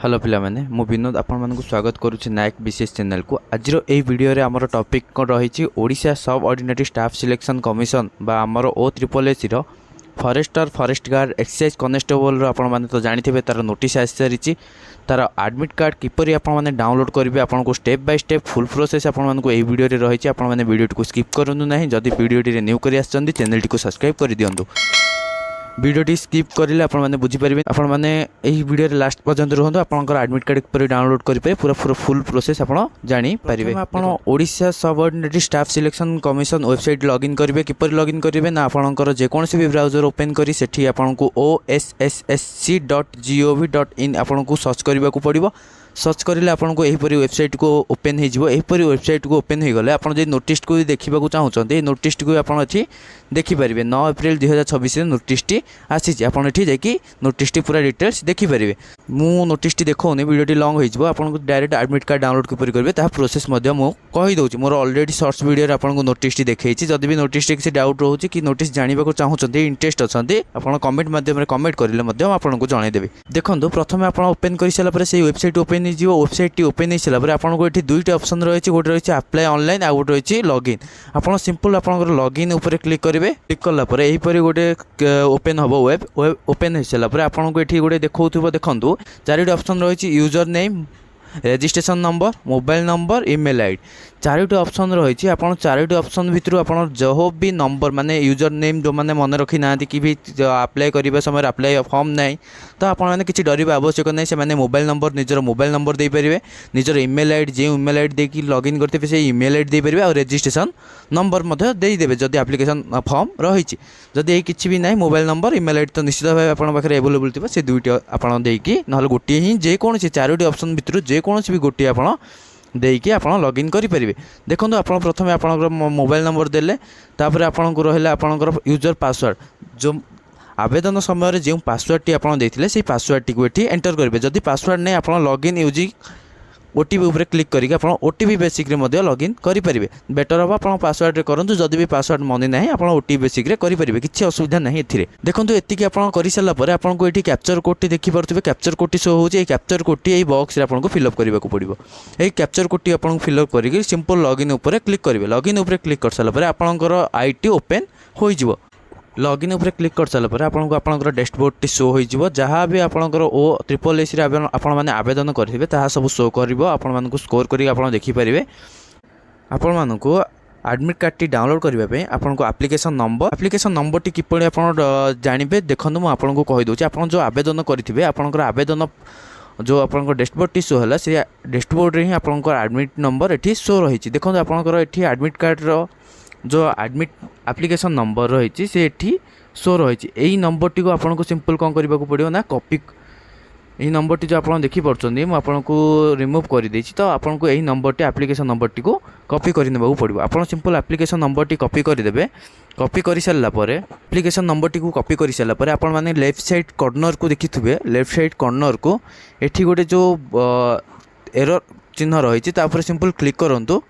Hello पिला माने मु विनोद आपण मानक स्वागत करुछि नायक विशेष चैनल को। आज एई वीडियो रे हमर टॉपिक रही ओडिशा सब ऑर्डिनरी स्टाफ सिलेक्शन कमिशन बा हमर OSSC रो forester forest guard excise constable रो आपण माने तो जानिथिबे तार नोटिस आसी सारिछि। तार एडमिट कार्ड किपरि आपण माने डाउनलोड करिवे आपण को step by step full process आपण मानक एई वीडियो रे रहिछि। आपण माने वीडियो को स्किप करनु नाही। जदि वीडियो रे न्यू करि आछन्ती चैनल को सब्सक्राइब करि दियंतु। वीडियो स्किप करेंगे आपण मैंने बुझीपारे आपण मैंने यही वीडियो लास्ट पर्यंत रुहतु। आपंकर एडमिट कार्ड किपर डाउनलोड करेंगे पूरा पूरा फुल प्रोसेस आप जानीपारे। आप ओडिशा सब ordinary staff selection commission website login करेंगे। किपर लॉगिन करेंगे ना आपंकर जेकोसी भी ब्राउजर ओपन करी सेठी आपको OSSC.gov.in आपको सर्च करने को पड़ो। सर्च करेंगे आपको यहीपरी वेबसाइट को ओपन होपरी वेबसाइट को ओपन हो गले आप नोटिस को देखा चाहते नोटिस को आप देखिपारे। 9 एप्रिल 2026 नोटिस आसी आपड़ी जाकि नोटिस पूरा डिटेल्स देखिपारे। मु नोटिस देखने वीडियो लंग हो डायरेक्ट एडमिट कार्ड डाउनलोड किपर करेंगे ता प्रोसेस मुझे कहीदे। मोर ऑलरेडी सर्च वीडियो आपको नोटिस देखी जदि भी नोटिस किसी डाउट रोचे कि नोटिस जानवा चाहते इंटरेस्ट अच्छा आप कमेंट मध्यम कमेंट करेंगे आपको जनईदेवी। देखो प्रथम आप ओपन कर सारापर से वेबसाइट ओपन वेबसाइट ओपन हो सारापर आपको ये दुईट ऑप्शन रही गोटे रही अप्लाई ऑनलाइन आ गोटे रही लॉगिन। आप सिंपल आप लॉगिन उपर क्लिक करेंगे। क्लिक कलापर यहीपरी गोटे ओपन हम वेब ओपन हो सारापर आपको ये गोटे देखो देखो 4टी ऑप्शन रही user name registration number mobile number email ID 4टी ऑप्शन रही। आप 4टी ऑप्शन भितर आप जो भी नंबर माने यूजर नेम जो मैंने मन रखी ना कि भी अप्लाई करने समय अप्लाई फॉर्म ना तो आपने किसी डर आवश्यक नहीं। से मोबाइल नंबर निजर मोबाइल नंबर दे पारे निजर ईमेल आईडी जो ईमेल आईडी देकी लॉगिन करते से ईमेल आईडी दे पारे और रजिस्ट्रेशन नंबर देदेवे जदि एप्लिकेशन फॉर्म रही। जदि किसी भी ना मोबाइल नंबर ईमेल आईडी तो निश्चित भाव आप एवेलेबल थी से दुईटी आपड़ देकी ना गोटे ही जेकोसी 4टी ऑप्शन भितर जेकोसी भी गोटे आप देकी आप लॉगिन करेंगे। देखो आप प्रथम आप मोबाइल नंबर देले तापर आपन को रहा आपंकर यूजर पासवर्ड जो आवेदन समय जो पासवर्ड टी आप देते से पासवर्ड टी को एंटर करेंगे। जदि पासवर्ड नहीं आप लॉगिन यूजिंग ओटीपी उपर क्लिक करके आप ओटीपी बेसिक लॉगिन करेंगे। बेटर हम आप पासवर्ड करूँ जदि भी पासवर्ड मनी ना आप ओटीपी बेसिक करेंगे किसी असुविधा नहीं। ए देखो ये आप कर सारापर आपको ये कैप्चर कोड टी देखिपे कैप्चर कोड टी शो हो कैप्चर कोड टी बॉक्स आपको फिलअप करने को पड़ो। ये कैप्चर कोड टी आपको फिलअप करके सिंपल लॉगिन उपर क्लिक करेंगे। लॉगिन उपर क्लिक कर सारापर आपंकर आईटी ओपन हो लॉगिन उपर क्लिक कर सारापर आपको आपंकर डैशबोर्ड टी शो हो जहाँ भी आपंकर OSSC आपने आवेदन करेंगे ताहा सब शो कर आपको स्कोर करके आप देखिपारे। आपण मानक एडमिट कार्ड टी डाउनलोड करने आपको एप्लिकेशन नंबर टी किपरि आप जानवे देखो मुझे आपको कहीदे। आप जो आवेदन करेंगे आपंकर आवेदन जो आप डैशबोर्ड टी शो है से डैशबोर्ड ही आपंकर एडमिट नंबर ये शो रही। देखो आपंकर ये एडमिट कार्ड जो एडमिट एप्लिकेशन नंबर रही से शो रही। यही नंबर टी को आपको सिंपल कौन करने को पड़ो ना कॉपी यही नंबर टी जो आप देखिपे मुझे रिमूव कर देती तो आपको यही number T application number T को कॉपी करने को पड़ो। आप simple application number T copy करदे। कॉपी कर सारापर एप्लिकेशन नंबर टी को कॉपी कर सारापर आप लेफ्ट साइड कॉर्नर को देखि थे लेफ्ट साइड कॉर्नर को ये गोटे जो एरर चिन्ह रही सिंपल क्लिक करूँ।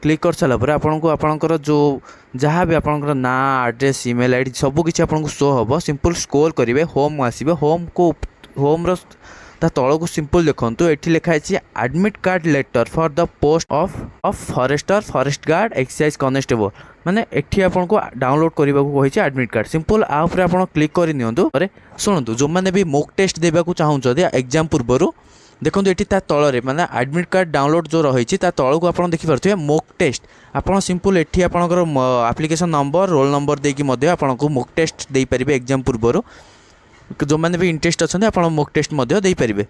क्लिक कर सारापर आपको आपंकर जो जहाँ भी आपंकर ना एड्रेस ईमेल आईडी सबकि आपको शो हम सिंपल स्कोर करेंगे। होम आसवे होम को होम ता तल को सिंपल देखो ये लिखाई admit card letter for the post of forester forest guard excise constable माने एठी आपको डाउनलोड करने को कही एडमिट कार्ड सिंपल आप क्लिक कर नियंतु। शुणु जो मैंने भी मॉक टेस्ट देवाक चाहते एग्जाम पूर्व देखो ये तल माने एडमिट कार्ड डाउनलोड जो रही तल को आप देखिपे मॉक टेस्ट आप सिंपल ये आपंकर एप्लिकेशन नंबर रोल नंबर देकी आपको मॉक टेस्ट दे पारे एग्जाम पूर्व। जो मैंने भी इंटरेस्ट अच्छा आप मॉक टेस्ट दे पारे।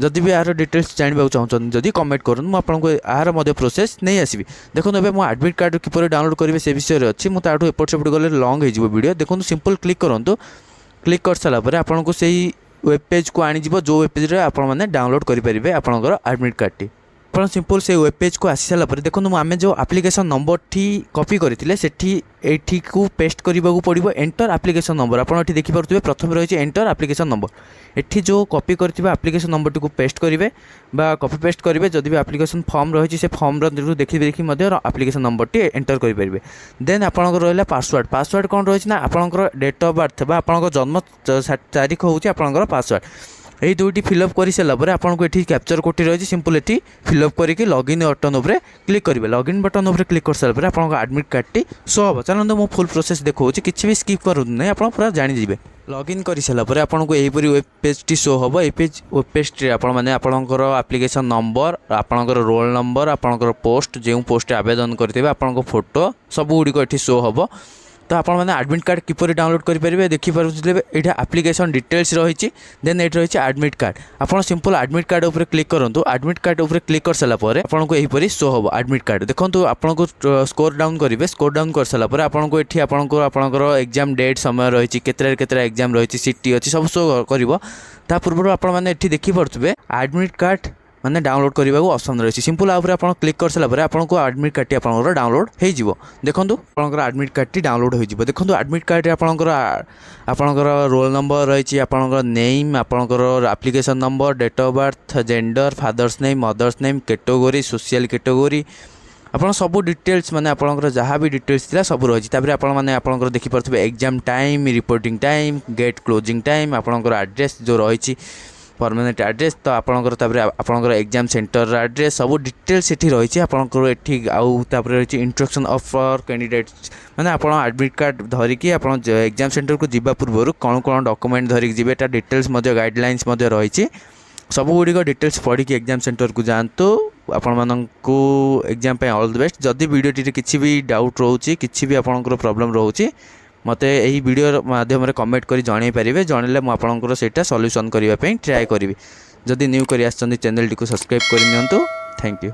जदि भी यार डिटेल्स जानवा चाहते जदि कमेंट करूँ मुझे यार प्रोसेस नहीं आसबि। देखो ए एडमिट कार्ड किपर डाउनलोड करेंगे से विषय में अच्छी मुझे एपट सेपट गले लंग हो वीडियो। देखो सिंपल क्लिक करूँ। क्लिक कर सारापर आपको से वेब पेज को आनीज जो वेब पेज आपने डाउनलोड करेंगे आपंकर एडमिट कार्ड टी आप सिंपल से वेब पेज को आसी सारापर देखो आम जो एप्लिकेशन नंबर टी कॉपी करते से को पेस्ट करने को पड़ो। एंटर एप्लिकेशन नंबर आप देखिपे प्रथम रही एंटर एप्लिकेशन नंबर एठी जो कॉपी करथिबा एप्लिकेशन नंबर टी को पेस्ट करेंगे बा कॉपी पेस्ट करेंगे। जदि भी एप्लिकेशन फॉर्म रही से फॉर्म देखी एप्लिकेशन नंबर टी एंटर करेंगे। देन आपंकर रहा पासवर्ड पासवर्ड कौन रही ना आपंकर डेट ऑफ बर्थ बा आपंकर जन्म तारीख हूँ आपंकर पासवर्ड यही दुईटी फिलअप कर सारापर आपको ये कैप्चर कोड रही सिंपल ये फिलअप करके लॉगिन बटन उपर क्लिक करेंगे। लॉगिन बटन उपर क्लिक कर सारापर आपको एडमिट कार्ड शो हम। चलते मुझे फुल प्रोसेस देखा किसी भी स्किप करूँ ना आप पूरा जानीजे। लॉगिन कर सारापर आपको यहीपरी वेब पेज टी शो हम। ये पेज वेब पेज मैंने आपंकर आप्लिकेसन नंबर आपंकर रोल नंबर आपंकर पोस्ट जो पोस्ट आवेदन करेंगे आपंक फोटो सबुଗୁଡ଼ିक ये शो हम। तो आप एडमिट कार्ड किपर डाउनलोड करेंगे देखिए ये एप्लिकेशन डिटेल्स रही देन ये रही एडमिट कार्ड। आप सिंपल एडमिट कार्ड उपर क्लिक करूँ। एडमिट कार्ड उपर क्लिक कर सारापर आपको यहीपरी शो हम एडमिट कार्ड। देखो आपको स्कोर डाउन करेंगे। स्कोर डाउन कर सारापर आपको ये आपंकर एग्जाम डेट समय रही केतरा एग्जाम रही सीटी अच्छी सब शो कर पूर्व आपने देखिपे एडमिट कार्ड माने डाउनलोड करने को ऑप्शन रही सिंपल आउे आप क्लिक कर सारापर आपको एडमिट कार्ड आप डाउनलोड हो। देखो आप एडमिट कार्ड डाउनलोड हो। देखो एडमिट कार्ड आपंकर रोल नंबर रही आपंकर नेम आपंकर application number date of birth gender father's name mother's name category social category आप सब डिटेल्स माने आपंकर जहाँ भी डिटेल्स था सब रही। आपंकर देखिपे exam time reporting time gate closing time आपंकर एड्रेस जो रही परमानेंट एड्रेस तो आपंकर एग्जाम सेंटर एड्रेस सब डिटेल्स ये रही आपंकर ये आउे रही इंस्ट्रक्शन ऑफ कैंडिडेट्स माने आप एडमिट कार्ड धरिकी आप एग्जाम सेंटर को जीवा पूर्व कौन कौन डॉक्यूमेंट धरिकी जीवे डिटेल्स गाइडलाइंस रही सबुଗୁଡ଼ିक डिटेल्स पढ़ी एग्जाम सेंटर को जातु। आपण को एग्जाम ऑल द बेस्ट। जदि वीडियो किसी भी डाउट रोचे किसी भी आपंकर प्रॉब्लम रोचे मते यही वीडियो माध्यम कमेंट करी जणाई पारे जनइले मुझे सेटा सॉल्यूशन करने ट्राए करी। जदि न्यू करी आसछन्ती चैनल टी को सब्सक्राइब कर नियंतु। Thank you.